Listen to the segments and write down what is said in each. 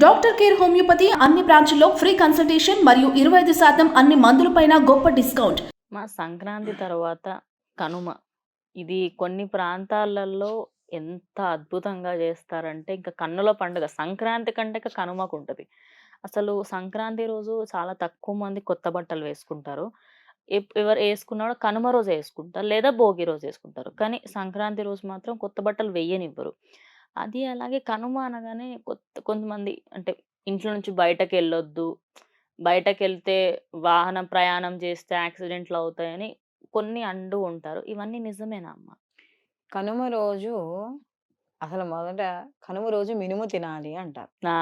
Doctor care homeopathy అన్ని బ్రాంచుల్లో free consultation మరియు 25% అన్ని మందులపైన గొప్ప డిస్కౌంట్. మా సంక్రాంతి తర్వాత కనుమ. ఇది కొన్ని ప్రాంతాలలో ఎంత అద్భుతంగా చేస్తారంటే, ఇంక కన్నుల పండుగ. సంక్రాంతి కంటే ఇక కనుమకుంటది. అసలు సంక్రాంతి రోజు చాలా తక్కువ మంది కొత్త బట్టలు వేసుకుంటారు. ఎవరు ఏసుకున్నా కూడా కనుమ రోజు ఏసుకుంటారు. లేదా భోగి రోజు ఏసుకుంటారు. కానీ సంక్రాంతి రోజు మాత్రం కొత్త బట్టలు వెయ్యనివ్వరు. అది అలాగే కనుమ అనగానే కొంతమంది అంటే ఇంట్లో నుంచి బయటకెళ్ళొద్దు. బయటకెళ్తే వాహనం ప్రయాణం చేస్తే యాక్సిడెంట్‌లవుతాయని కొన్ని అంటూ ఉంటారు. ఇవన్నీ నిజమేనా అమ్మ? కనుమ రోజు అసలు మొదట కనుమ రోజు మినుము తినాలి అంటారు. ఆ!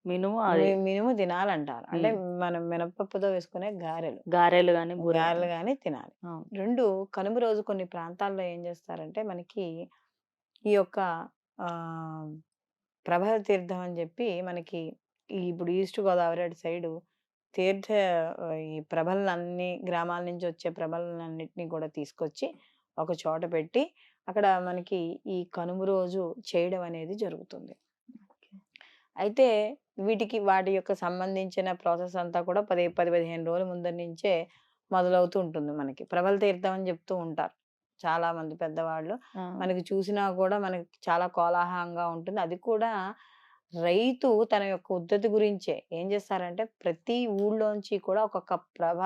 మినుము అది. మినుము తినాలంటారు. అంటే హ్మ్. మనం మినపప్పుతో వేసుకునే గారెలు. గారెలు గాని, బూరెలు గారెలు గాని. గాని తినాలి. అవును. 2 కనుమ రోజు కొన్ని ప్రాంతాల్లో ఏం చేస్తారంటే మనకి ఈ యొక్క ఆహ్, ప్రభల తీర్థం అని చెప్పి మనకి ఇప్పుడు ఈస్ట్ గోదావరి అటు సైడు తీర్థ ఈ ప్రభలనన్నీ గ్రామాల నుంచి వచ్చే ప్రభలనన్నిటిని కూడా తీసుకొచ్చి ఒక చోట పెట్టి అక్కడ మనకి ఈ కనుమ రోజు చేయడం అనేది జరుగుతుంది. ఓకే. అయితే వాటి యొక్క సంబంధించిన ప్రాసెస్ అంతా కూడా 10, 15 రోజుల ముందర నుంచే మొదలవుతూ ఉంటుంది మనకి. ప్రభల తీర్థం అని చెప్తూ ఉంటారు చాలామంది పెద్దవాళ్ళు. ఆ! మనకి చూసినా కూడా మనకి చాలా కోలాహలంగా ఉంటుంది. అది కూడా రైతు తన యొక్క ఉద్ధతి గురించే. ఏం చేస్తారంటే ప్రతి ఊళ్ళోంచి కూడా ఒక్కొక్క ప్రభ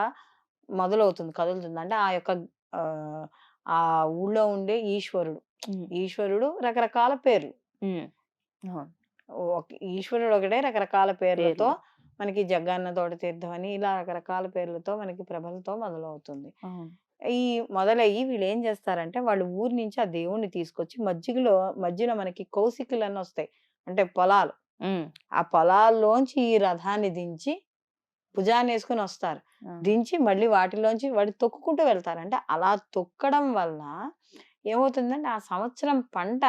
మొదలవుతుంది, కదులుతుంది. అంటే ఆ యొక్క ఆహ్, ఆ ఊళ్ళో ఉండే ఈశ్వరుడు. హ్మ్. ఈశ్వరుడు రకరకాల పేర్లు. హ్మ్. అవును. ఈశ్వరుడు ఒకటే రకరకాల పేర్లతో పేర్లు. మనకి జగన్న తోట తీర్థం అని ఇలా రకరకాల పేర్లతో మనకి ప్రభలతో మొదలవుతుంది. అవును. ఈ మొదలయ్యి వీళ్ళు ఏం చేస్తారంటే వాళ్ళు ఊరు నుంచి ఆ దేవుణ్ణి తీసుకొచ్చి మధ్యలో మనకి కౌసికలన్నీ వస్తాయి. అంటే పొలాలు. హ్మ్. ఆ పొలాల్లోంచి ఈ రథాన్ని దించి భుజాన్నేసుకొని వస్తారు. ఆ! దించి మళ్ళీ వాటిలోంచి వాడు తొక్కుకుంటూ వెళ్తారు. అంటే అలా తొక్కడం వల్ల ఏమవుతుందంటే ఆ సంవత్సరం పంట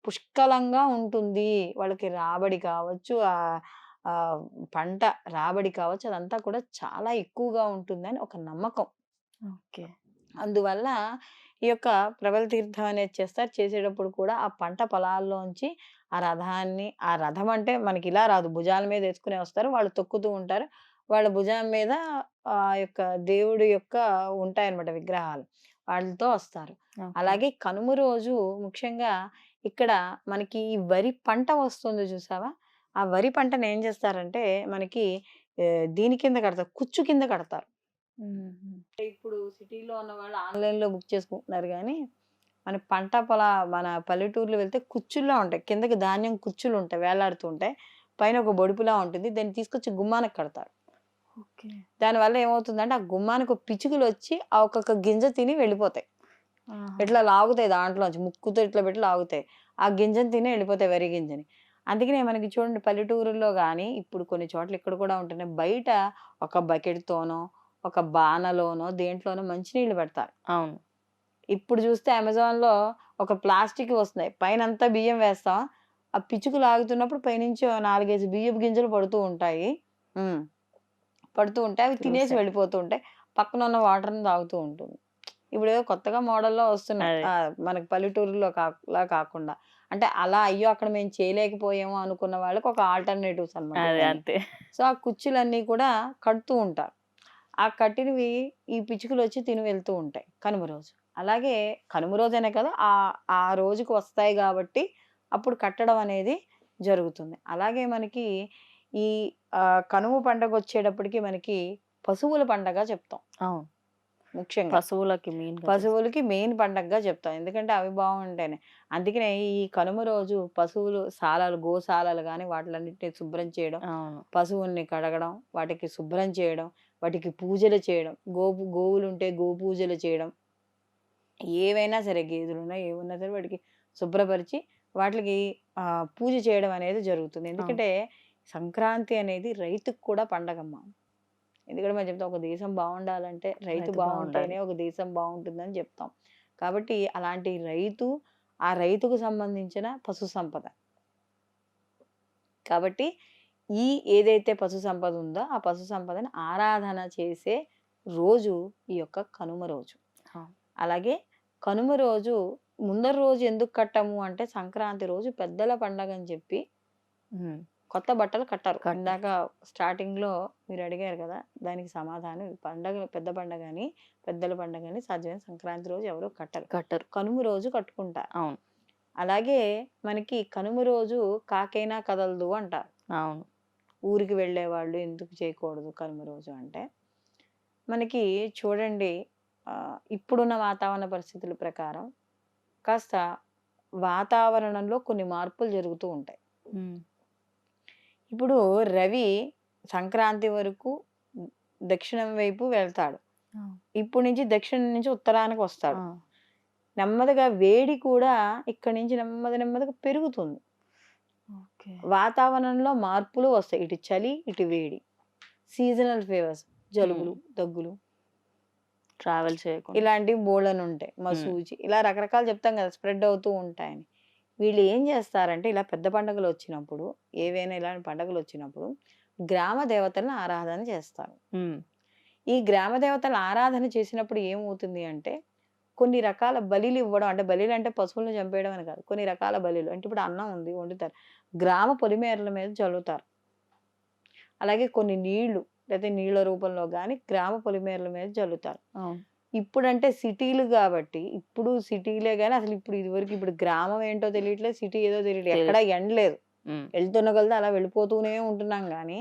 పుష్కలంగా ఉంటుంది. వాళ్ళకి రాబడి కావచ్చు, ఆహ్, పంట రాబడి కావచ్చు, అదంతా కూడా చాలా ఎక్కువగా ఉంటుందని ఒక నమ్మకం. ఓకే. అందువల్ల ఈ యొక్క ప్రబల తీర్థం అనేది చేస్తారు. చేసేటప్పుడు కూడా ఆ పంట పొలాల్లోంచి ఆ రథం అంటే మనకి ఇలా రాదు. భుజాల మీద ఎత్తుకునే వస్తారు. వాళ్ళు తొక్కుతూ ఉంటారు. వాళ్ళ భుజం మీద యొక్క దేవుడి యొక్క ఉంటాయన్నమాట విగ్రహాలు. వాటిలతో వస్తారు. ఓకే. అలాగే కనుమ రోజు ముఖ్యంగా ఇక్కడ మనకి ఈ వరి పంట వస్తుంది చూసావా? ఆ వరి పంటను ఏం చేస్తారంటే మనకి దీని కింద కడతారు. కుచ్చు కింద కడతారు. హుహు. ఇప్పుడు సిటీలో ఉన్నవాళ్ళు ఆన్‌లైన్‌లో బుక్ చేసుకుంటున్నారు గానీ, మన పల్లెటూర్లో వెళ్తే కుచ్చుల్లా ఉంటాయి. కిందకి ధాన్యం కుచ్చులుంటాయి. వేలాడుతూ ఉంటాయి. పైన ఒక బొడుపులా ఉంటుంది. దాన్ని తీసుకొచ్చి గుమ్మానికి కడతారు. ఓకే. దానివల్ల ఏమవుతుందంటే, ఆ గుమ్మానికి పిచ్చుకలొచ్చి ఆ ఒక్కొక్క గింజ తిని వెళ్ళిపోతాయి. ఆహా! ఇట్లా లాగుతాయి దాంట్లోంచి. ముక్కుతో ఇట్లా పెట్టి లాగుతాయి. ఆ గింజని తిని వెళ్ళిపోతాయి వరి గింజని. అందుకనే మనకి చూడండి పల్లెటూరుల్లో గానీ, ఇప్పుడు కొన్ని చోట్ల ఇక్కడ కూడా ఉంటున్నాయి. బయట ఒక బకెట్‌తోనో, ఒక బానలోనో, దేంట్లోనో మంచినీళ్ళు పెడతారు. అవును. ఇప్పుడు చూస్తే అమెజాన్‌లో ఒక ప్లాస్టిక్‌వి వస్తున్నాయి. పైనంతా బియ్యం వేస్తాం. ఆ పిచ్చుక లాగుతున్నప్పుడు పైనుంచి ఓ 4, 5 బియ్యపు గింజలు పడుతూ ఉంటాయి. హ్మ్. పడుతూ ఉంటాయి. అవి తినేసి చూసా. వెళ్ళిపోతూ ఉంటాయి. పక్కన ఉన్న వాటర్‌ని తాగుతూ ఉంటుంది. ఇప్పుడేదో కొత్తగా మోడల్‌లో వస్తున్నాయి. అదే. మనకి పల్లెటూరులో కాకుండా. అంటే అలా అయ్యో! అక్కడ మేము చేయలేకపోయాము అనుకున్న వాళ్ళకి ఒక ఆల్టర్‌నేటివ్స్ అన్నమాట అదే ఇవన్నీ. అంతే. సో, ఆ కుర్చీలన్నీ కూడా కడుతూ ఉంటారు. ఆ కట్టినవి ఈ పిచ్చుకలొచ్చి తిని వెళ్తూ ఉంటాయి కనుమ రోజు. అలాగే కనుమ రోజనే కాదు ఆ రోజుకి వస్తాయి గాబట్టి అప్పుడు కట్టడం అనేది జరుగుతుంది. అలాగే మనకి ఈ కనుమ పండగొచ్చేటప్పటికి మనకి పశువుల పండగ చెప్తాం అవును. ముఖ్యంగా. పశువులకి మెయిన్‌గా చేస్తారు. పశువులకి మెయిన్ పండగగా చెప్తాం. ఎందుకంటే అవి బావుంటేనే. అందుకనే ఈ కనుమ రోజు పశువులు గోశాలలు గాని వాటిలన్నిటిని శుభ్రం చేయడం, అవును. పశువుల్ని కడగడం, వాటికి శుభ్రం చేయడం, వాటికి పూజలు చేయడం, గోవులుంటే గోపూజలు చేయడం. ఏవైనా సరే గేదెలున్నా ఏవున్నా సరే వాటికి శుభ్రపరిచి వాటికి పూజ చేయడం అనేది జరుగుతుంది. అవును. ఎందుకంటే సంక్రాంతి అనేది రైతుకి కూడా పండగమ్మ. ఎందుకంటే మనం చెప్తాం ఒక దేశం బావుండాలంటే రైతు రైతు బావుండాలి. బావుంటేనే ఒక దేశం బావుంటుందని చెప్తాం. కాబట్టి అలాంటి ఆ రైతుకు సంబంధించిన పశు సంపద. కాబట్టి ఈ ఏదైతే పశు సంపద ఉందో ఆ పశు సంపదని ఆరాధన చేసే రోజు ఈ యొక్క కనుమ రోజు. అవును. అలాగే కనుమ రోజు ముందర రోజు ఎందుకు కట్టము అంటే సంక్రాంతి రోజు పెద్దల పండగని చెప్పి హ్మ్. కొత్త బట్టలు కట్టరు. కట్టరు. ఇందాక స్టార్టింగ్‌లో మీరు అడిగారు కదా! దానికి సమాధానం పండగ పెద్ద పండగ అని, పెద్దల పండగ అని సాధ్యమైన సంక్రాంతి రోజు ఎవరు కట్టరు. కట్టరు. కనుమ రోజు కట్టుకుంటారు. అవును. అలాగే మనకి కనుమ రోజు కాకైనా కదలదు అంటారు. అవును. ఊరికి వెళ్ళేవాళ్ళు ఎందుకు చేయకూడదు కనుమ రోజు అంటే, మనకి చూడండి ఇప్పుడున్న వాతావరణ పరిస్థితుల ప్రకారం కాస్త వాతావరణంలో కొన్ని మార్పులు జరుగుతూ ఉంటాయి. హ్మ్. ఇప్పుడు రవి సంక్రాంతి వరకు దక్షిణం వైపు వెళ్తాడు. ఆ! ఇప్పుడు నుంచి దక్షిణం నుంచి ఉత్తరానికి వస్తాడు. ఆ! నెమ్మదిగా వేడి కూడా ఇక్కడి నుంచి నెమ్మదిగా పెరుగుతుంది. ఓకే. వాతావరణంలో మార్పులు వస్తాయి. ఇటు చలి, ఇటు వేడి. సీజనల్ ఫీవర్స్ జలుబులు, హ్మ్. దగ్గులు ట్రావెల్ చేయకుండా. ఇలాంటివి బోలెడుంటాయి. హ్మ్. మసూచి ఇలా రకరకాలు చెప్తాం కదా! స్ప్రెడ్ అవుతూ ఉంటాయని. వీళ్ళు ఏం చేస్తారంటే ఇలా పెద్ద పండుగలొచ్చినప్పుడు, ఏవైనా ఇలాంటి పండుగలొచ్చినప్పుడు గ్రామ దేవతలను ఆరాధన చేస్తారు. హ్మ్. ఈ గ్రామ దేవతల ఆరాధన చేసినప్పుడు ఏమవుతుంది అంటే, కొన్ని రకాల బలిలివ్వడం అంటే బలిలంటే పశువులను చంపేయడం అని కాదు. కొన్ని రకాల బలులు. అంటే ఇప్పుడు అన్నం ఉంది వండుతారు. గ్రామ పొలిమేరల మీద చల్లుతారు. అలాగే కొన్ని నీళ్లు లేతే నీళ్ల రూపంలో గాని గ్రామ పొలిమేరల మీద జల్లుతారు. అవును. ఇప్పుడంటే సిటీలు గాబట్టి, ఇప్పుడు సిటీలే గాని అసలు ఇప్పుడు ఇదివరకు ఇప్పుడు గ్రామం ఏంటో తెలియట్లేదు. సిటీ ఏదో తెలియట్లేదు. ఎక్కడ ఎండ లేదు. హ్మ్. వెళ్తున్న కొలది అలా వెళ్ళిపోతూనే ఉంటున్నాం గానీ,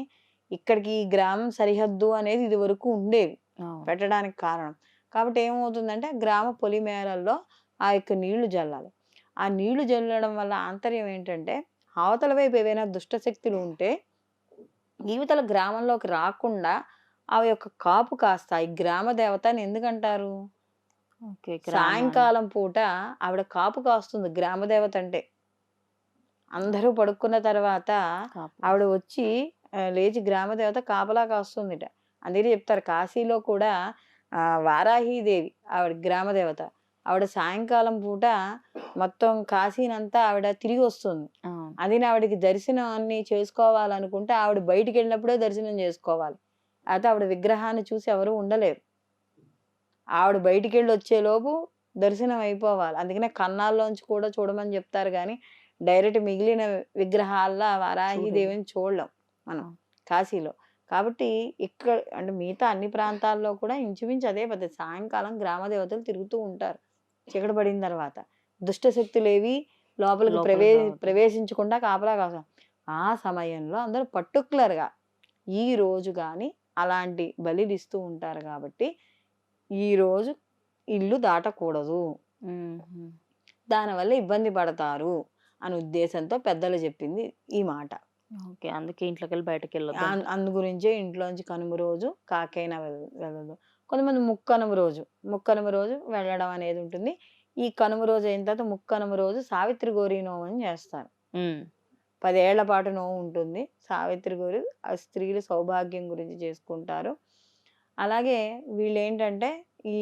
ఇక్కడికి ఈ గ్రామం సరిహద్దు అనేది ఇదివరకు ఉండేవి అవును. పెట్టడానికి కారణం. కాబట్టి ఏమవుతుందంటే గ్రామ పొలిమేరల్లో ఆ యొక్క నీళ్లు జల్లాలి. ఆ నీళ్లు జల్లడం వల్ల ఆంతర్యం ఏంటంటే, అవతల వైపు ఏవైనా దుష్ట శక్తులు ఉంటే ఇవతల గ్రామంలోకి రాకుండా ఆ యొక్క కాపు కాస్తాయి. గ్రామ దేవత అని ఎందుకంటారు? ఓకే. గ్రామాన్ని. సాయంకాలం పూట ఆవిడ కాపు కాస్తుంది గ్రామ దేవత అంటే. అందరూ పడుకున్న తర్వాత కాపు. ఆవిడ వచ్చి లేచి గ్రామ దేవత కాపలా కాస్తుందిట. అందుకే చెప్తారు కాశీలో కూడా వారాహీదేవి ఆవిడ గ్రామ దేవత. ఆవిడ సాయంకాలం పూట మొత్తం కాశీనంతా ఆవిడ తిరిగి వస్తుంది. అవును. అదిని ఆవిడకి దర్శనాన్ని చేసుకోవాలనుకుంటే ఆవిడ బయటికెళ్ళినప్పుడే దర్శనం చేసుకోవాలి. అయితే ఆవిడ విగ్రహాన్ని చూసి ఎవరు ఉండలేరు. ఆవిడ బయటికెళ్ళి వచ్చేలోపు దర్శనం అయిపోవాలి. అందుకనే కన్నాల్లోంచి కూడా చూడమని చెప్తారు గానీ, డైరెక్ట్ మిగిలిన విగ్రహాల్లా వారాహీదేవిని చూడలేం మనం అవును. కాశీలో. కాబట్టి అంటే మిగతా అన్ని ప్రాంతాల్లో కూడా ఇంచుమించు అదే పద్ధతి. సాయంకాలం గ్రామ దేవతలు తిరుగుతూ ఉంటారు చీకటి పడిన తర్వాత. దుష్ట శక్తులేవి లోపలికి లోపలికి రావద్దు. ప్రవేశించకుండా కాపలా కాస్తారు. ఆ సమయంలో అందరూ పర్టిక్యులర్‌గా ఈ రోజు గాని అలాంటి బలిలిస్తూ ఉంటారు కాబట్టి, ఈరోజు ఇల్లు దాటకూడదు. హుహు. దానివల్ల ఇబ్బంది పడతారు అనే ఉద్దేశంతో పెద్దలు చెప్పింది ఈ మాట. ఓకే. అందుకే ఇంట్లోకెళ్ళి బయటకెళ్ళొద్దంట. అందు గురించే ఇంట్లోంచి కనుమ రోజు కాకైనా వెళ్ళదు. కొంతమంది ముక్కనుమ రోజు, ముక్కనుమ రోజు వెళ్ళడం అనేది ఉంటుంది. ఈ కనుమ రోజు అయిన తర్వాత ముక్కనుమ రోజు సావిత్రి గౌరీ నోము అని చేస్తారు. హ్మ్. 10 ఏళ్ల పాటు నోము ఉంటుంది. సావిత్రి గౌరి స్త్రీలు సౌభాగ్యం గురించి చేసుకుంటారు. అలాగే వీళ్ళేంటంటే ఈ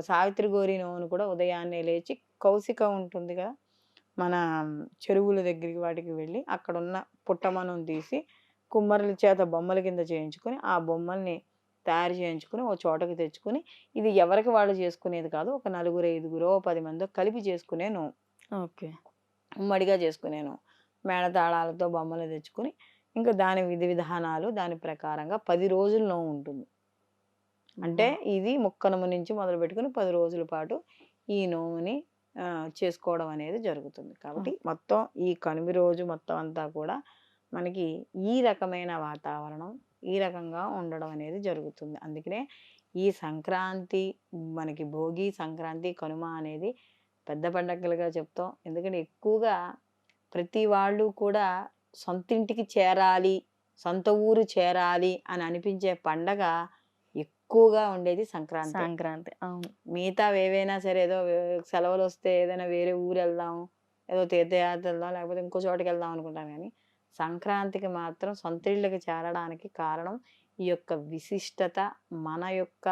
సావిత్రి గౌరీ నోమును కూడా ఉదయాన్నే లేచి కౌసిక ఉంటుంది కదా! మన చెరువుల దగ్గరికి వాటికి వెళ్ళి అక్కడున్న పుట్టమన్నం తీసి కుమ్మరుల చేత బొమ్మల కింద చేయించుకొని, ఆ బొమ్మల్ని తయారు చేయించుకొని ఓ చోటకి తెచ్చుకొని, ఇది ఎవరికి వాళ్ళు చేసుకునేది కాదు. ఒక నలుగురు, ఐదుగురో, 10 మందో కలిపి చేసుకునే నోము. ఓకే. ఉమ్మడిగా చేసుకునే నోము. మేళతాళాలతో బొమ్మలు తెచ్చుకొని, ఇంకా దాని విధి విధానాలు దాని ప్రకారంగా 10 రోజులు నోము ఉంటుంది. అంటే అమ్మా! ఇది ముక్కనుమ నుంచి మొదలుపెట్టుకొని 10 రోజుల పాటు ఈ నోముని చేసుకోవడం అనేది జరుగుతుంది. కాబట్టి ఓకే. మొత్తం ఈ కనుమ రోజు మొత్తం అంతా కూడా మనకి ఈ రకమైన వాతావరణం, ఈ రకంగా ఉండడం అనేది జరుగుతుంది. అందుకనే ఈ సంక్రాంతి మనకి భోగి, సంక్రాంతి, కనుమ అనేది పెద్ద పండగలుగా చెప్తాం. ఎందుకంటే ఎక్కువగా ప్రతి వాళ్ళు కూడా సొంతింటికి చేరాలి, సొంత ఊరు చేరాలి అని అనిపించే పండగ ఎక్కువగా ఉండేది సంక్రాంతే. సంక్రాంతి. అవును. మిగతావేవైనా సరే ఏదో సెలవులొస్తే ఏదైనా వేరే ఊరెళ్దాం, ఏదో తీర్థయాత్రెళ్దాం, లేకపోతే ఇంకో చోటకెళ్దాం అనుకుంటాం గానీ, సంక్రాంతికి మాత్రం సొంతిళ్ళకి చేరడానికి కారణం ఈ యొక్క విశిష్టత, మన యొక్క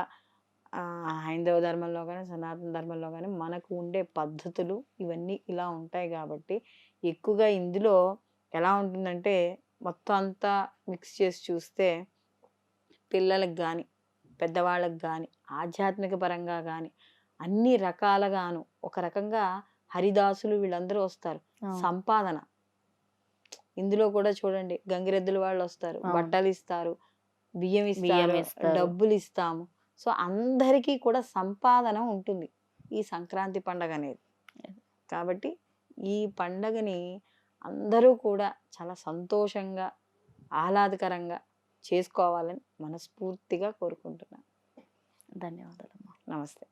హైందవ ధర్మంలో గానీ, సనాతన ధర్మంలో గానీ మనకు ఉండే పద్ధతులు ఇవన్నీ ఇలా ఉంటాయి గాబట్టి, ఎక్కువగా ఇందులో ఎలా ఉంటుందంటే, మొత్తం అంతా మిక్స్ చేసి చూస్తే పిల్లలకి గానీ, పెద్దవాళ్ళకి గానీ, ఆధ్యాత్మిక పరంగా గానీ, అన్ని రకాలుగాను ఒక రకంగా హరిదాసులు వీళ్ళందరూ వస్తారు. అవును. సంపాదన. ఇందులో కూడా చూడండి గంగిరెద్దుల వాళ్ళు వస్తారు, అవును. బట్టలు ఇస్తారు, బియ్యం బియ్యం ఇస్తారు, ఇస్తారు. డబ్బులు ఇస్తాము. సో అందరికీ కూడా సంపాదన ఉంటుంది ఈ సంక్రాంతి పండగ అనేది. కాబట్టి ఈ పండగని అందరూ కూడా చాలా సంతోషంగా, ఆహ్లాదకరంగా చేసుకోవాలని మనస్ఫూర్తిగా కోరుకుంటున్నాను. ధన్యవాదాలమ్మా. నమస్తే.